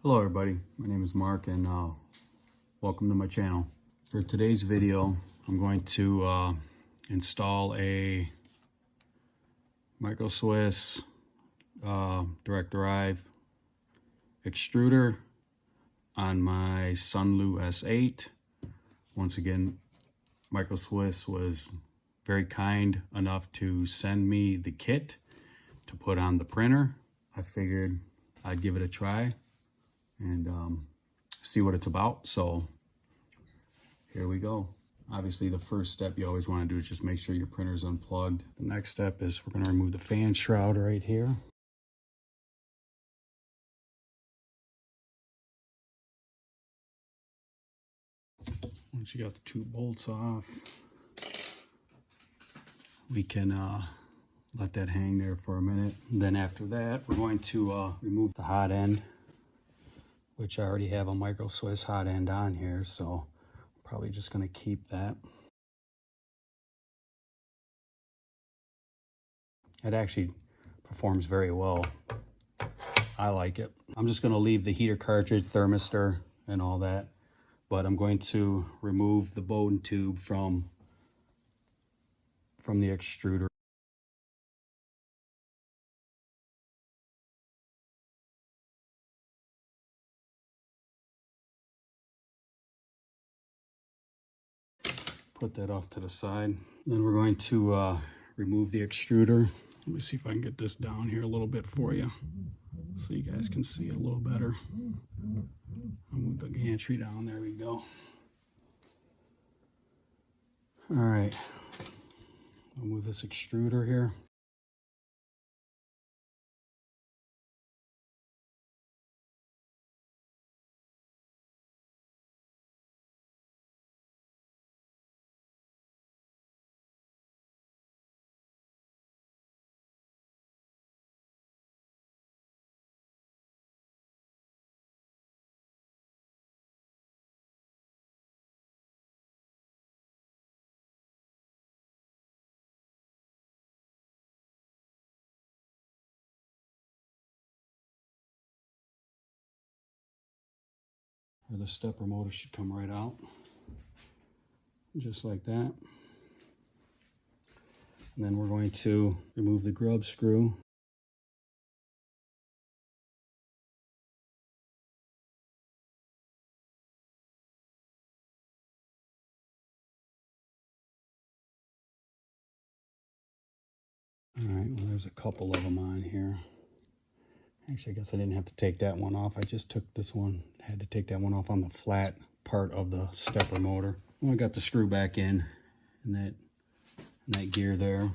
Hello everybody, my name is Mark and welcome to my channel. For today's video, I'm going to install a Micro Swiss direct drive extruder on my Sunlu S8. Once again, Micro Swiss was very kind enough to send me the kit to put on the printer. I figured I'd give it a try and see what it's about. So here we go. Obviously the first step you always want to do is just make sure your printer is unplugged. The next step is we're going to remove the fan shroud right here. Once you got the two bolts off, we can let that hang there for a minute. And then after that, we're going to remove the hot end, which I already have a Micro Swiss hot end on here, so I'm probably just going to keep that. It actually performs very well. I like it. I'm just going to leave the heater cartridge, thermistor, and all that, but I'm going to remove the Bowden tube from the extruder. Put that off to the side. Then we're going to remove the extruder. Let me see if I can get this down here a little bit for you so you guys can see it a little better. I'll move the gantry down. There we go. All right. I'll move this extruder here. Or the stepper motor should come right out, just like that. And then we're going to remove the grub screw. All right, well, there's a couple of them on here. Actually, I guess I didn't have to take that one off. I just took this one. I had to take that one off on the flat part of the stepper motor. Well, I got the screw back in that gear there.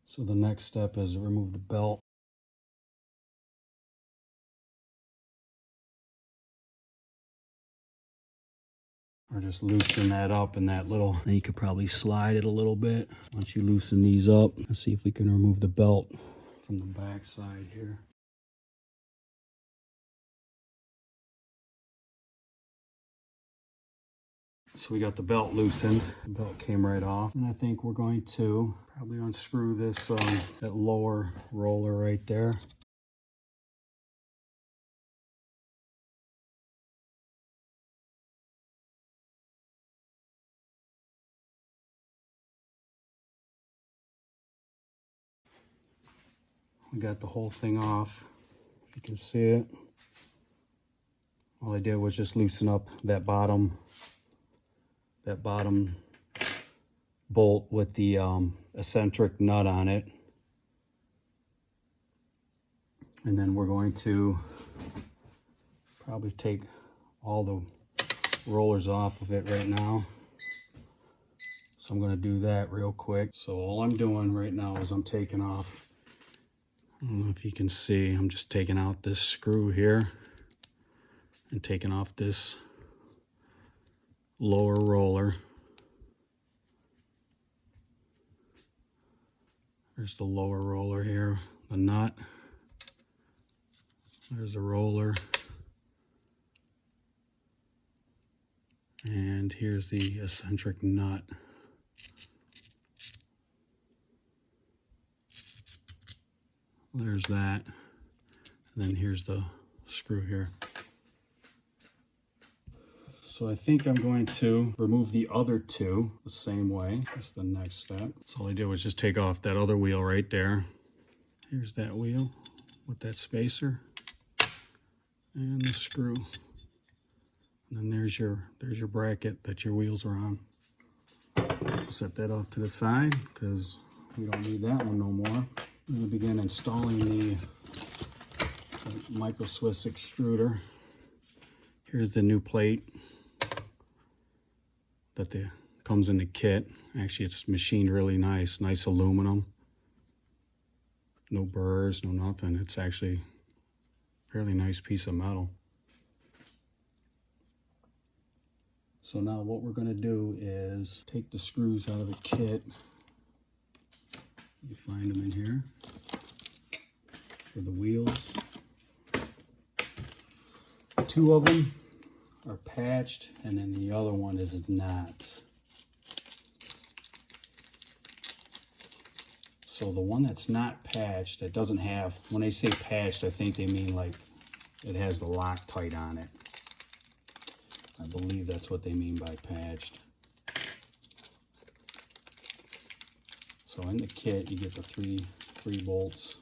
So the next step is to remove the belt. Or just loosen that up in that little, and you could probably slide it a little bit. Once you loosen these up, let's see if we can remove the belt from the back side here. So we got the belt loosened. The belt came right off. And I think we're going to probably unscrew this, that lower roller right there. We got the whole thing off, if you can see it. All I did was just loosen up that bottom bolt with the eccentric nut on it. And then we're going to probably take all the rollers off of it right now. So I'm going to do that real quick. So all I'm doing right now is I'm taking off, I don't know if you can see, I'm just taking out this screw here and taking off this lower roller. There's the lower roller here, the nut. There's the roller. And here's the eccentric nut. There's that. And then here's the screw here. So I think I'm going to remove the other two the same way. That's the next step. So all I did was just take off that other wheel right there. Here's that wheel with that spacer and the screw. And then there's your bracket that your wheels are on. Set that off to the side because we don't need that one no more. I'm going to begin installing the Micro Swiss extruder. Here's the new plate that comes in the kit. Actually, it's machined really nice aluminum. No burrs, no nothing. It's actually a fairly nice piece of metal. So now what we're going to do is take the screws out of the kit. You find them in here for the wheels. 2 of them are patched and then the other one is not. So the one that's not patched, that doesn't have, when they say patched, I think they mean like it has the Loctite on it. I believe that's what they mean by patched. So in the kit, you get the three bolts.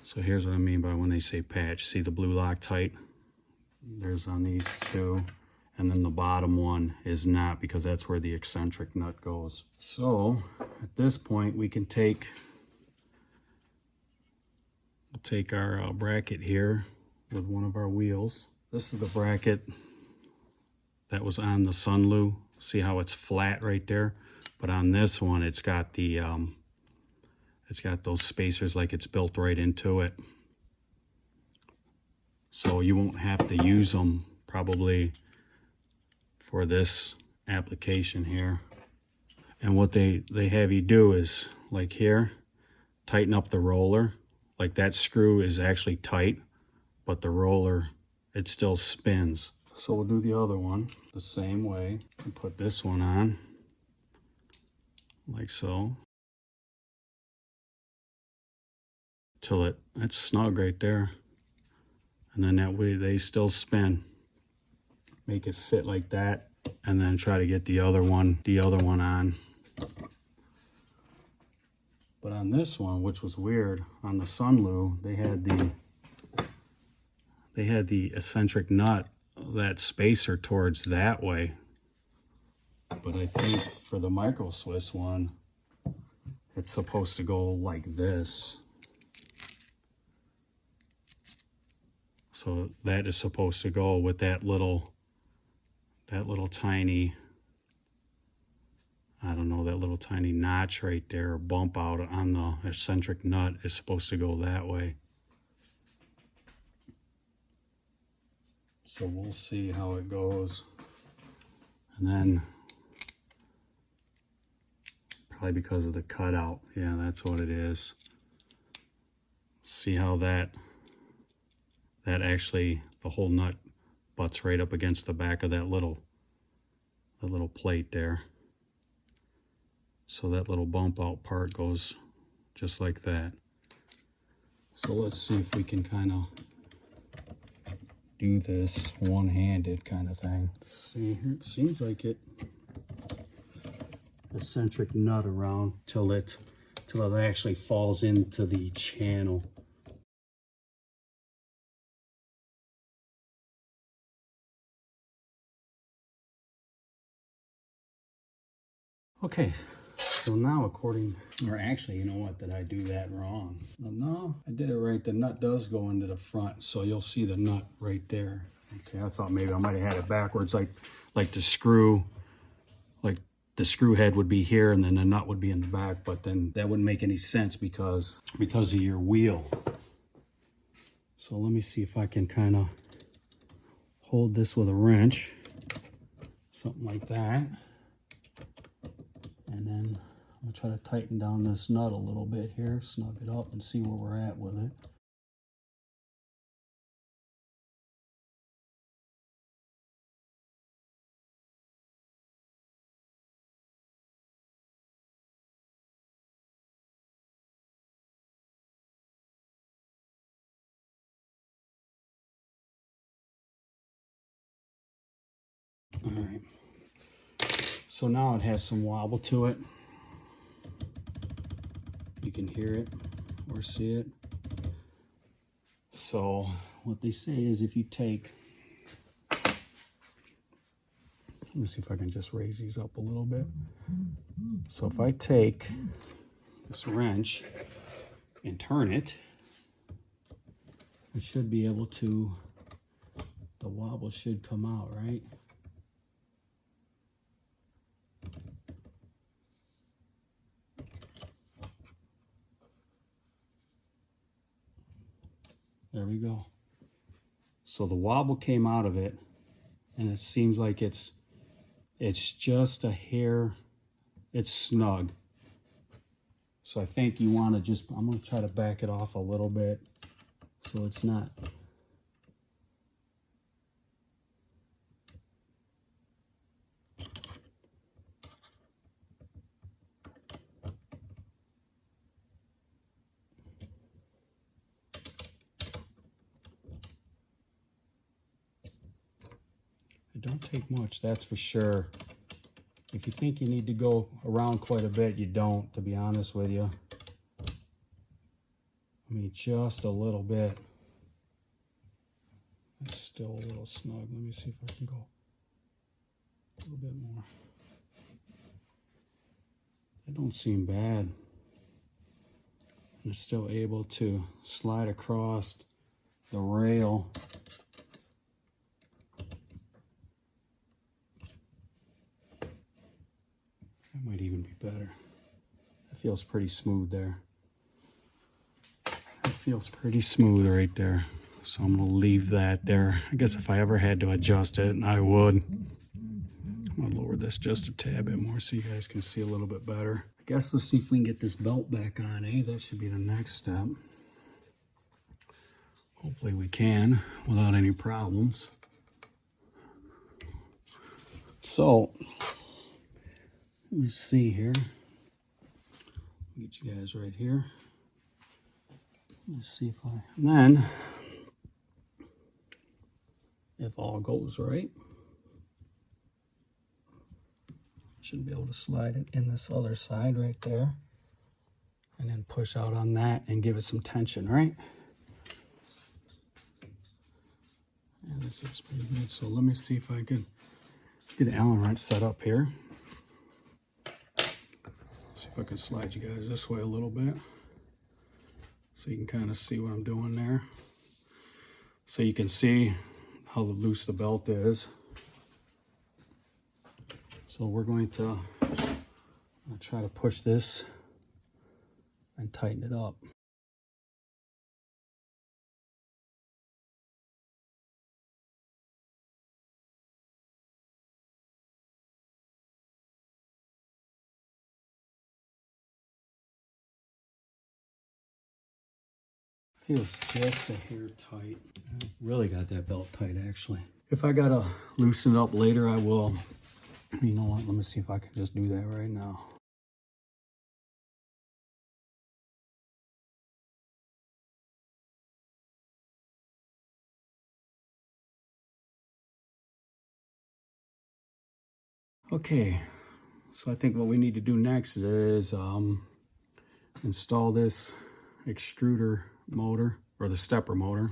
So here's what I mean by when they say patch. See the blue Loctite? There's on these two. And then the bottom one is not, because that's where the eccentric nut goes. So at this point, we can take our bracket here with one of our wheels. This is the bracket that was on the Sunlu. See how it's flat right there? But on this one, it's got the it's got those spacers like it's built right into it. So you won't have to use them probably for this application here. And what they have you do is, like here, tighten up the roller. Like that screw is actually tight, but the roller, it still spins. So we'll do the other one the same way and put this one on like so, till it's snug right there. And then that way they still spin. Make it fit like that, and then try to get the other one on. But on this one, which was weird, on the Sunlu, they had the eccentric nut, that spacer towards that way. But I think for the Micro Swiss one, it's supposed to go like this. So that is supposed to go with that little tiny, I don't know, that little tiny notch right there, or bump out on the eccentric nut is supposed to go that way. So we'll see how it goes. And then, probably because of the cutout, yeah, that's what it is. See how that actually, the whole nut butts right up against the back of that little plate there. So that little bump out part goes just like that. So let's see if we can kind of do this one-handed kind of thing. Let's see here, it seems like it eccentric nut around till it actually falls into the channel. Okay, so now or actually, you know what, did I do that wrong? No, I did it right. The nut does go into the front, so you'll see the nut right there. Okay, I thought maybe I might have had it backwards, like the screw, like the screw head would be here and then the nut would be in the back, but then that wouldn't make any sense because of your wheel. So let me see if I can kind of hold this with a wrench, something like that. And then I'm gonna try to tighten down this nut a little bit here, snug it up and see where we're at with it. All right. So now it has some wobble to it. You can hear it or see it. So what they say is if you take, let me see if I can just raise these up a little bit. So if I take this wrench and turn it, I should be able to, the wobble should come out, right? There we go. So the wobble came out of it, and it seems like it's just a hair, it's snug. So I think you want to just, I'm going to try to back it off a little bit so it's not. It don't take much, that's for sure. If you think you need to go around quite a bit, you don't, to be honest with you. I mean, just a little bit. It's still a little snug. Let me see if I can go a little bit more. It don't seem bad. It's still able to slide across the rail. That might even be better. It feels pretty smooth there. It feels pretty smooth right there. So I'm gonna leave that there. I guess if I ever had to adjust it, I would. I'm gonna lower this just a tad bit more so you guys can see a little bit better. I guess let's see if we can get this belt back on, eh? That should be the next step. Hopefully we can without any problems. So, let me see here. Get you guys right here. Let's see if I, and then, if all goes right, should be able to slide it in this other side right there. And then push out on that and give it some tension, right? And that feels pretty good. So let me see if I can get an Allen wrench set up here. See if I can slide you guys this way a little bit so you can kind of see what I'm doing there. So you can see how loose the belt is. So we're going to try to push this and tighten it up. Feels just a hair tight. I really got that belt tight actually. If I gotta loosen it up later, I will. You know what, let me see if I can just do that right now. Okay, so I think what we need to do next is install this extruder motor, or the stepper motor.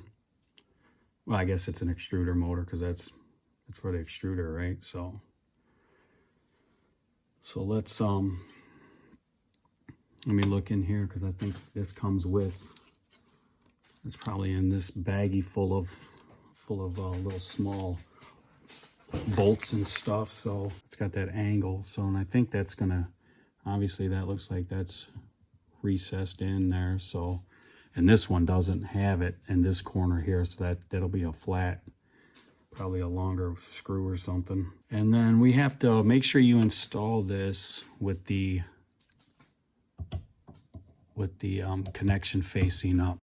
Well, I guess it's an extruder motor because that's for the extruder, right? So let's let me look in here because I think this comes with, it's probably in this baggie full of little small bolts and stuff. So it's got that angle. So, and I think that's gonna, obviously that looks like that's recessed in there. So, and this one doesn't have it in this corner here, so that'll be a flat, probably a longer screw or something. And then we have to make sure you install this with the connection facing up.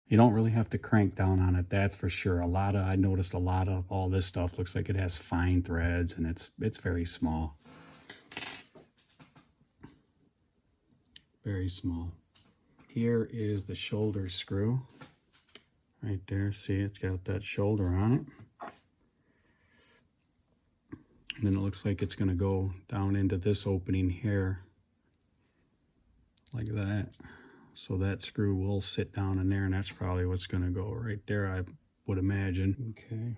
You don't really have to crank down on it, that's for sure. I noticed a lot of all this stuff looks like it has fine threads, and it's very small. Very small. Here is the shoulder screw. Right there, see, it's got that shoulder on it. And then it looks like it's gonna go down into this opening here, like that. So that screw will sit down in there, and that's probably what's gonna go right there, I would imagine. Okay.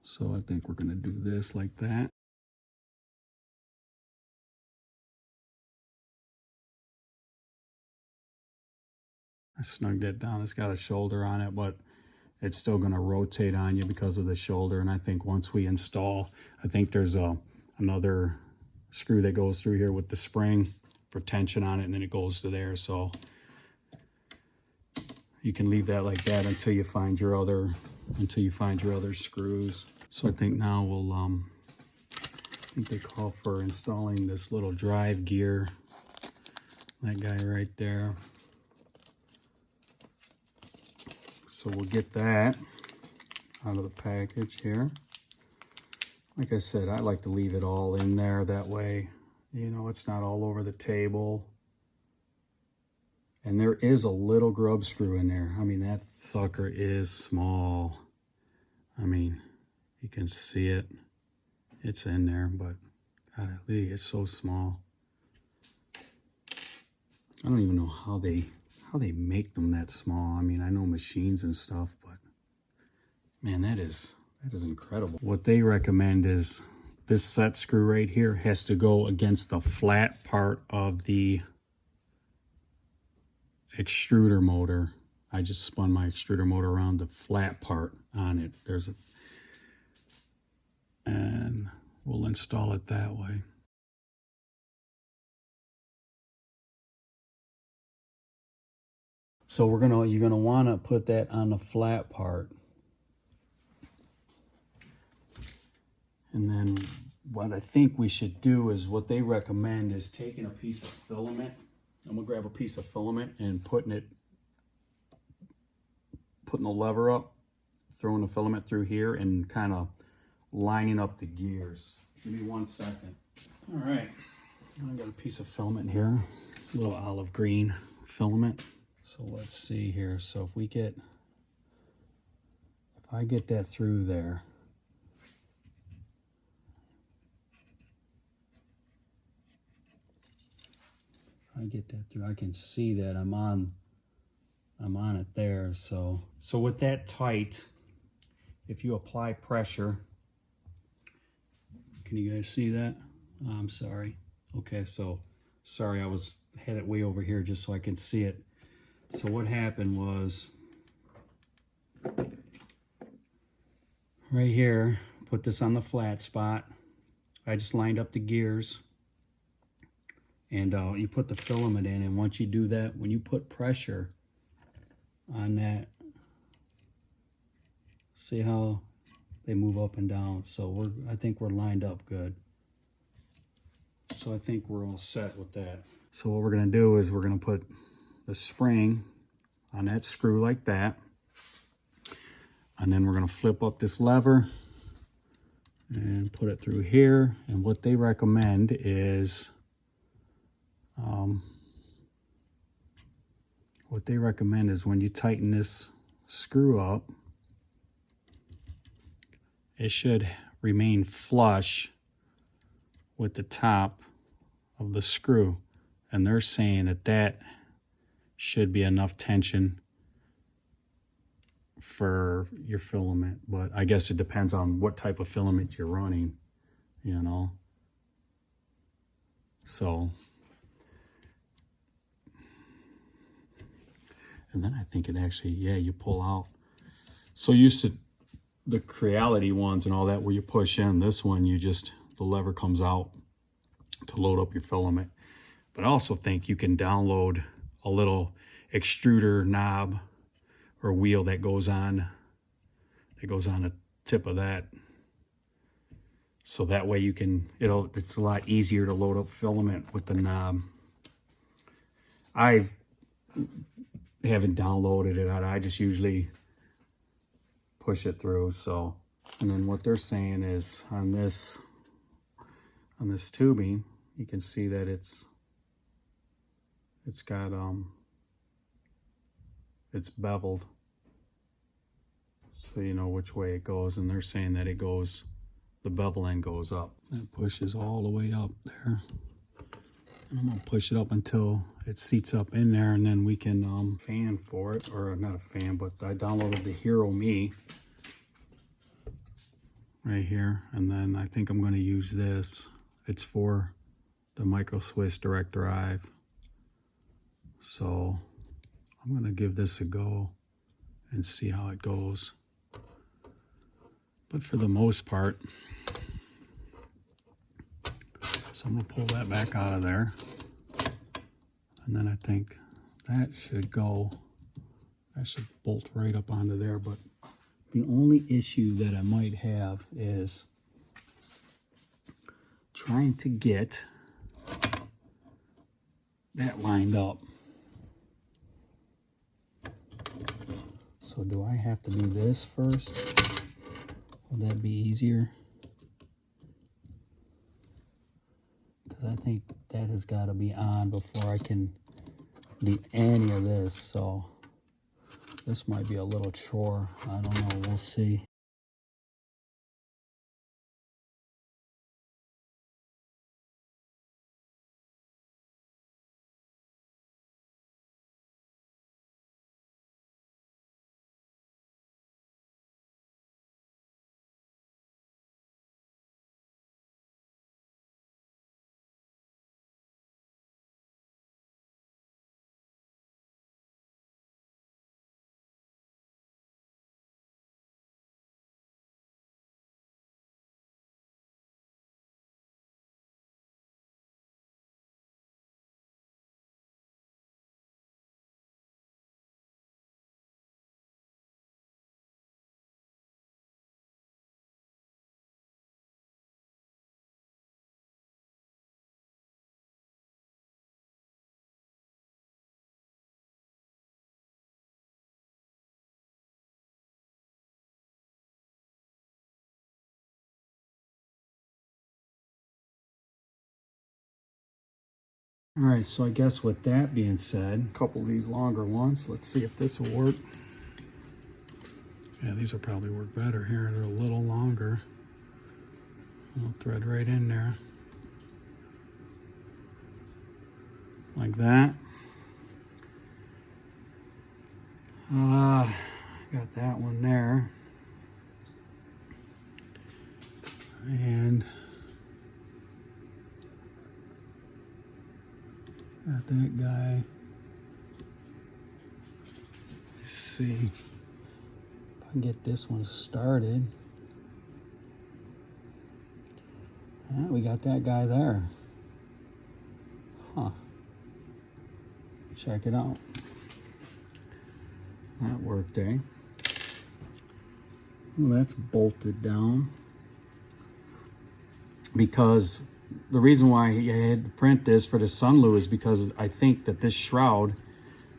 So I think we're gonna do this like that. I snugged it down. It's got a shoulder on it, but it's still going to rotate on you because of the shoulder. And I think once we install, I think there's another screw that goes through here with the spring for tension on it, and then it goes to there. So you can leave that like that until you find your other screws. So I think now we'll I think they call for installing this little drive gear. That guy right there. So we'll get that out of the package here. Like I said, I like to leave it all in there. That way, you know, it's not all over the table. And there is a little grub screw in there. I mean, that sucker is small. I mean, you can see it. It's in there, but golly, it's so small. I don't even know how they make them that small. I mean, I know machines and stuff, but man, that is incredible. What they recommend is this set screw right here has to go against the flat part of the extruder motor. I just spun my extruder motor around the flat part on it. And we'll install it that way. So you're gonna want to put that on the flat part. And then what I think we should do is what they recommend is taking a piece of filament. I'm gonna grab a piece of filament and putting the lever up, throwing the filament through here, and kind of lining up the gears. Give me 1 second. All right, I got a piece of filament here, a little olive green filament. So let's see here. So if I get that through there, I can see that I'm on it there. So with that tight, if you apply pressure, can you guys see that? Oh, I'm sorry. Okay, so sorry, I had it way over here just so I can see it. So what happened was, right here, put this on the flat spot. I just lined up the gears, and you put the filament in, and once you do that, when you put pressure on that, see how they move up and down. So I think we're lined up good. So I think we're all set with that. So what we're gonna do is we're gonna put the spring on that screw like that, and then we're going to flip up this lever and put it through here. And what they recommend is when you tighten this screw up, it should remain flush with the top of the screw, and they're saying that should be enough tension for your filament. But I guess it depends on what type of filament you're running, you know. So, and then I think it actually, yeah, you pull out. So used to the Creality ones and all that where you push in. This one, the lever comes out to load up your filament. But I also think you can download a little extruder knob or wheel that goes on the tip of that. So that way it's a lot easier to load up filament with the knob. I've haven't downloaded it. I just usually push it through. So, and then what they're saying is on this tubing, you can see that it's got it's beveled, so you know which way it goes. And they're saying that it goes, the bevel end goes up. That pushes all the way up there. And I'm gonna push it up until it seats up in there, and then we can fan for it, or not a fan, but I downloaded the Hero Me right here, and then I think I'm going to use this. It's for the Micro Swiss direct drive, so I'm going to give this a go and see how it goes. But for the most part, so I'm going to pull that back out of there, and then I think that should go, that should bolt right up onto there. But the only issue that I might have is trying to get that lined up. So do I have to do this first? Would that be easier? Because I think that has got to be on before I can do any of this. So this might be a little chore. I don't know. We'll see. All right, so I guess with that being said, a couple of these longer ones, let's see if this will work. Yeah, these will probably work better here. They're a little longer. I'll thread right in there. Like that. Got that one there. And got that guy. Let's see if I can get this one started. Yeah, we got that guy there. Huh. Check it out. That worked, eh? Well, that's bolted down. Because the reason why I had to print this for the Sunlu is because I think that this shroud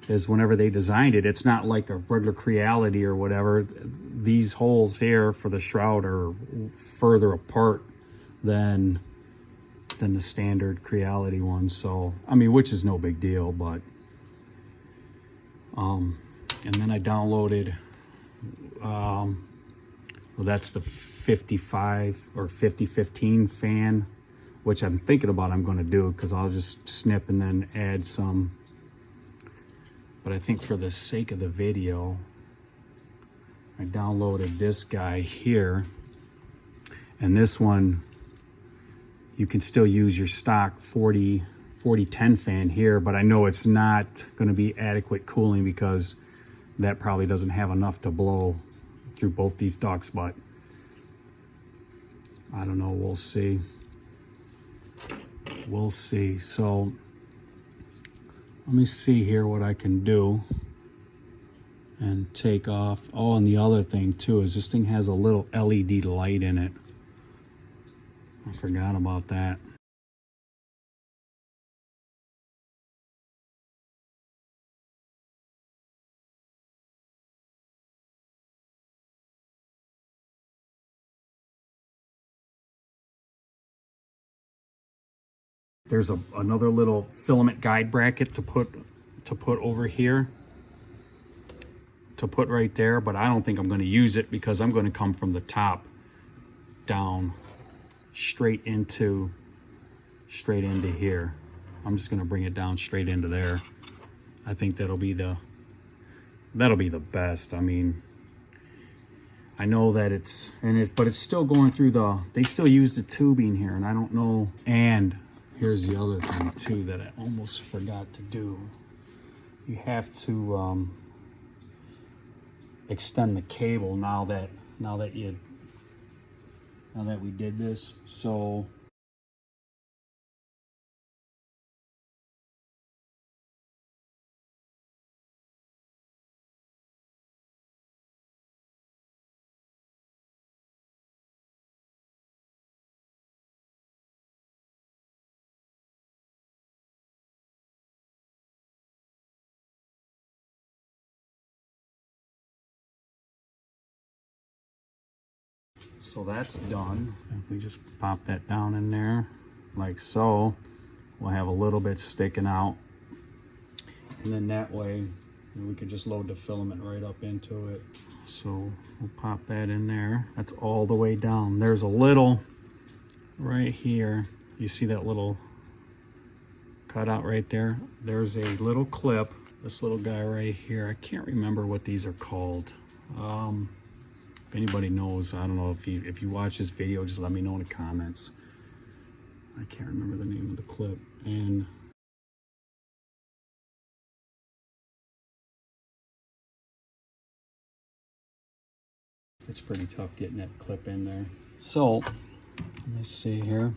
is, whenever they designed it, it's not like a regular Creality or whatever. These holes here for the shroud are further apart than the standard Creality ones. So, I mean, which is no big deal, but and then I downloaded well, that's the 55 or 5015 fan, which I'm thinking about I'm going to do, because I'll just snip and then add some. But I think for the sake of the video, I downloaded this guy here, and this one you can still use your stock 4010 fan here, but I know it's not going to be adequate cooling because that probably doesn't have enough to blow through both these ducts, but I don't know, we'll see. We'll see. So let me see here what I can do and take off. Oh, and the other thing too is this thing has a little LED light in it. I forgot about that. There's another little filament guide bracket to put over here, to put right there, but I don't think I'm going to use it because I'm going to come from the top down straight into here. I'm just going to bring it down straight into there. I think that'll be the best. I mean, I know that but it's still going through they still use the tubing here, and I don't know. And here's the other thing too that I almost forgot to do. You have to extend the cable now that we did this. So that's done. If we just pop that down in there like so, we'll have a little bit sticking out, and then that way we could just load the filament right up into it. So we'll pop that in there. That's all the way down. There's a little right here. You see that little cutout right there? There's a little clip, this little guy right here. I can't remember what these are called. If anybody knows, I don't know, if you watch this video, just let me know in the comments. I can't remember the name of the clip. And it's pretty tough getting that clip in there. So let me see here,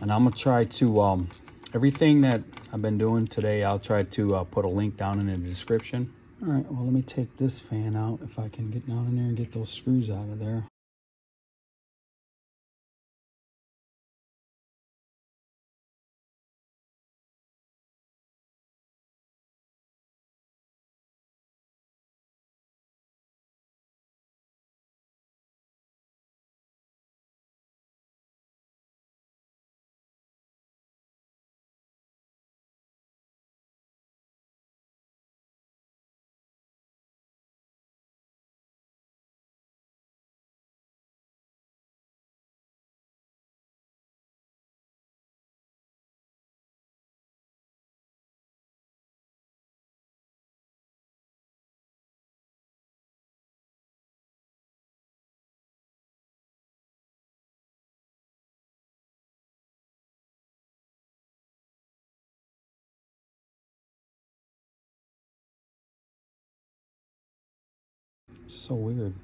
and I'm gonna try to everything that I've been doing today, I'll try to put a link down in the description. All right, well, let me take this fan out if I can get down in there and get those screws out of there. So weird.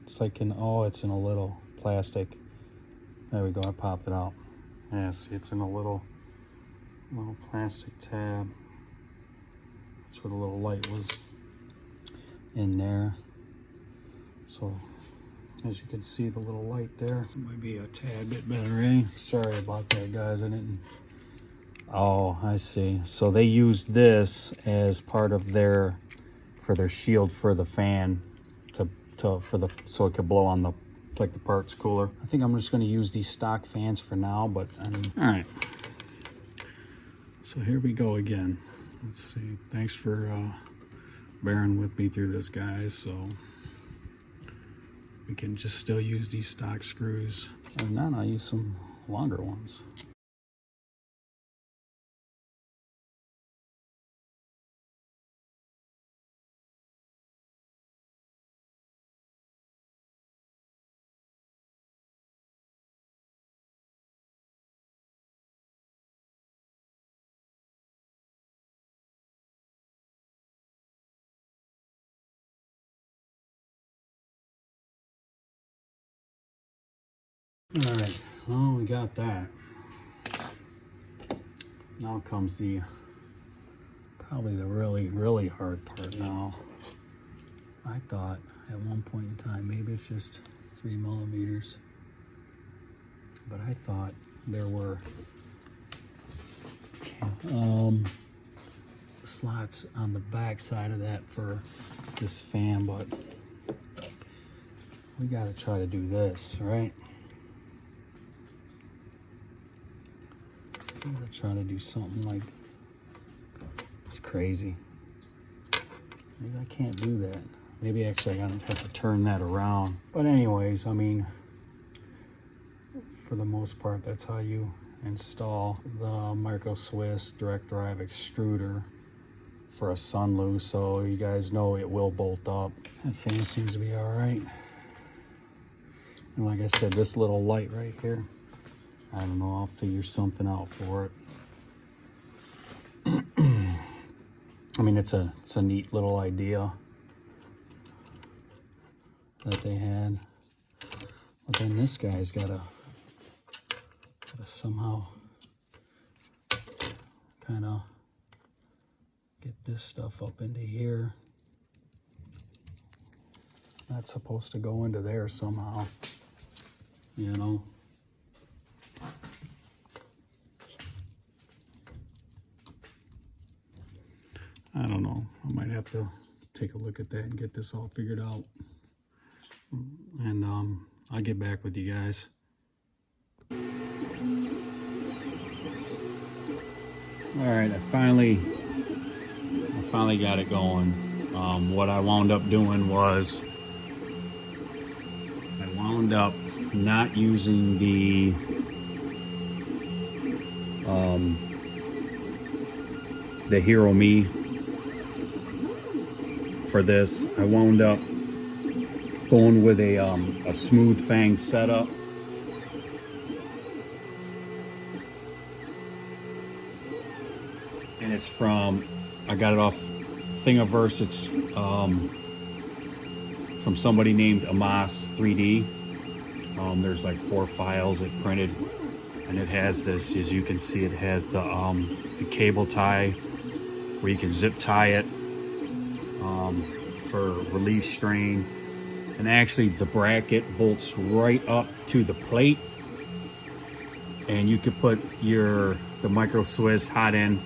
It's like it's in a little plastic. There we go, I popped it out. Yeah, see, it's in a little plastic tab. That's where the little light was in there. So as you can see, the little light there might be a tad bit better, eh? Sorry about that, guys. I didn't. Oh, I see. So they used this as part of their shield for the fan so it could blow on the parts cooler. I think I'm just going to use these stock fans for now, but I mean, all right. So here we go again. Let's see. Thanks for bearing with me through this, guys. So we can just still use these stock screws. If not, I'll use some longer ones. All right, well, we got that. Now comes probably the really, really hard part now. I thought at one point in time, maybe it's just 3 millimeters, but I thought there were slots on the back side of that for this fan, but we got to try to do this, right? Gotta try to do something like, it's crazy. Maybe I can't do that. Maybe actually I gotta have to turn that around. But anyways, I mean, for the most part, that's how you install the Micro Swiss direct drive extruder for a Sunlu, so you guys know it will bolt up. That fan seems to be all right. And like I said, this little light right here, I don't know, I'll figure something out for it. I mean, it's a neat little idea that they had. But then this guy's gotta somehow kind of get this stuff up into here. That's supposed to go into there somehow, you know. I don't know. I might have to take a look at that and get this all figured out. And I'll get back with you guys. All right, I finally got it going. What I wound up doing was I wound up not using the Hero Me for this. I wound up going with a smooth Fang setup. And it's from, I got it off Thingiverse. It's from somebody named Ender3. There's like 4 files it printed, and it has this, as you can see, it has the cable tie where you can zip tie it for relief strain. And actually the bracket bolts right up to the plate, and you could put the Micro Swiss hot end,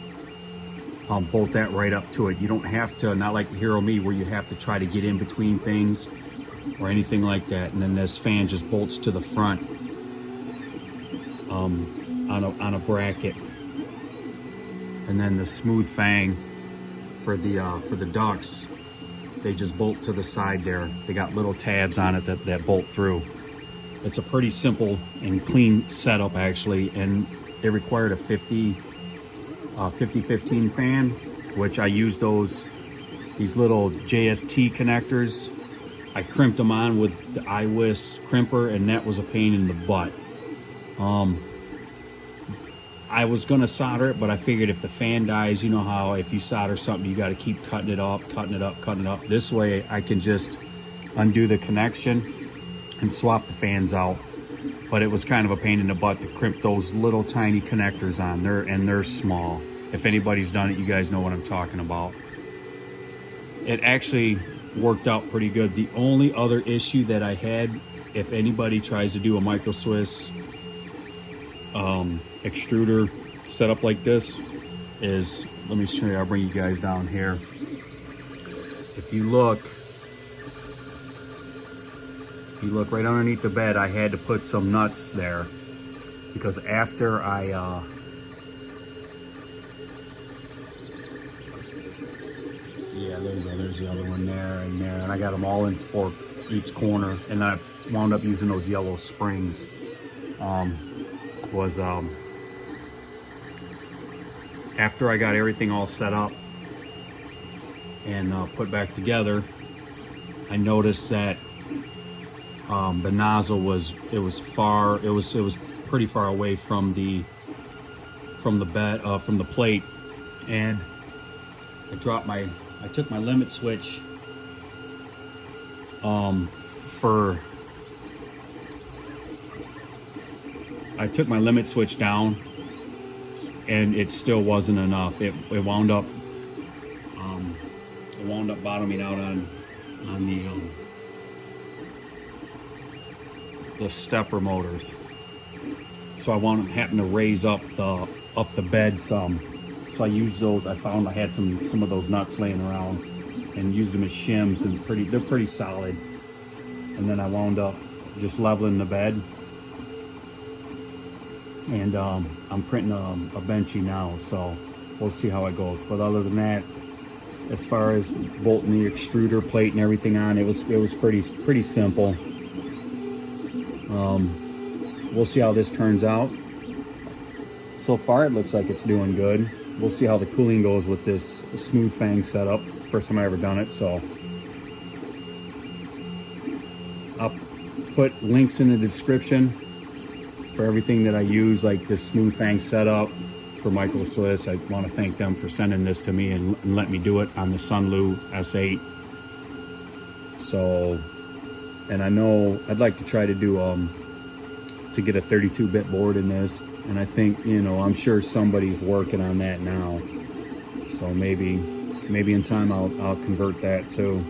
bolt that right up to it. You don't have to, not like the Hero Me where you have to try to get in between things or anything like that. And then this fan just bolts to the front on a bracket. And then the smooth Fang for the ducts, they just bolt to the side there. They got little tabs on it that bolt through. It's a pretty simple and clean setup actually, and it required a 50-15 fan, which I used these little JST connectors. I crimped them on with the iWis crimper, and that was a pain in the butt. I was gonna solder it, but I figured if the fan dies, you know how if you solder something, you gotta keep cutting it up. This way I can just undo the connection and swap the fans out. But it was kind of a pain in the butt to crimp those little tiny connectors on there, and they're small. If anybody's done it, you guys know what I'm talking about. It actually worked out pretty good. The only other issue that I had, if anybody tries to do a Micro Swiss extruder setup like this, is, let me show you, I'll bring you guys down here. If you look right underneath the bed, I had to put some nuts there, because after I yeah, there you go, there's the other one there and there, and I got them all in for each corner, and I wound up using those yellow springs. After I got everything all set up and put back together, I noticed that the nozzle was pretty far away from the plate, and I took my limit switch down, and it still wasn't enough. It wound up bottoming out on the stepper motors. So I wound up having to raise up the bed some. So I used those. I found I had some of those nuts laying around, and used them as shims, and they're pretty solid. And then I wound up just leveling the bed and I'm printing a benchy now, so we'll see how it goes. But other than that, as far as bolting the extruder plate and everything on, it was pretty simple. We'll see how this turns out. So far it looks like it's doing good. We'll see how the cooling goes with this smooth Fang setup. First time I ever done it, so I'll put links in the description for everything that I use, like this smooth Fang setup for Micro Swiss. I want to thank them for sending this to me and let me do it on the Sunlu S8. So, and I know I'd like to try to do to get a 32-bit board in this, and I think, you know, I'm sure somebody's working on that now, so maybe in time I'll convert that too.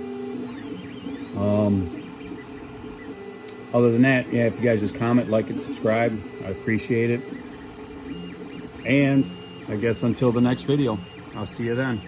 Other than that, yeah, if you guys just comment, like, and subscribe, I appreciate it. And I guess until the next video, I'll see you then.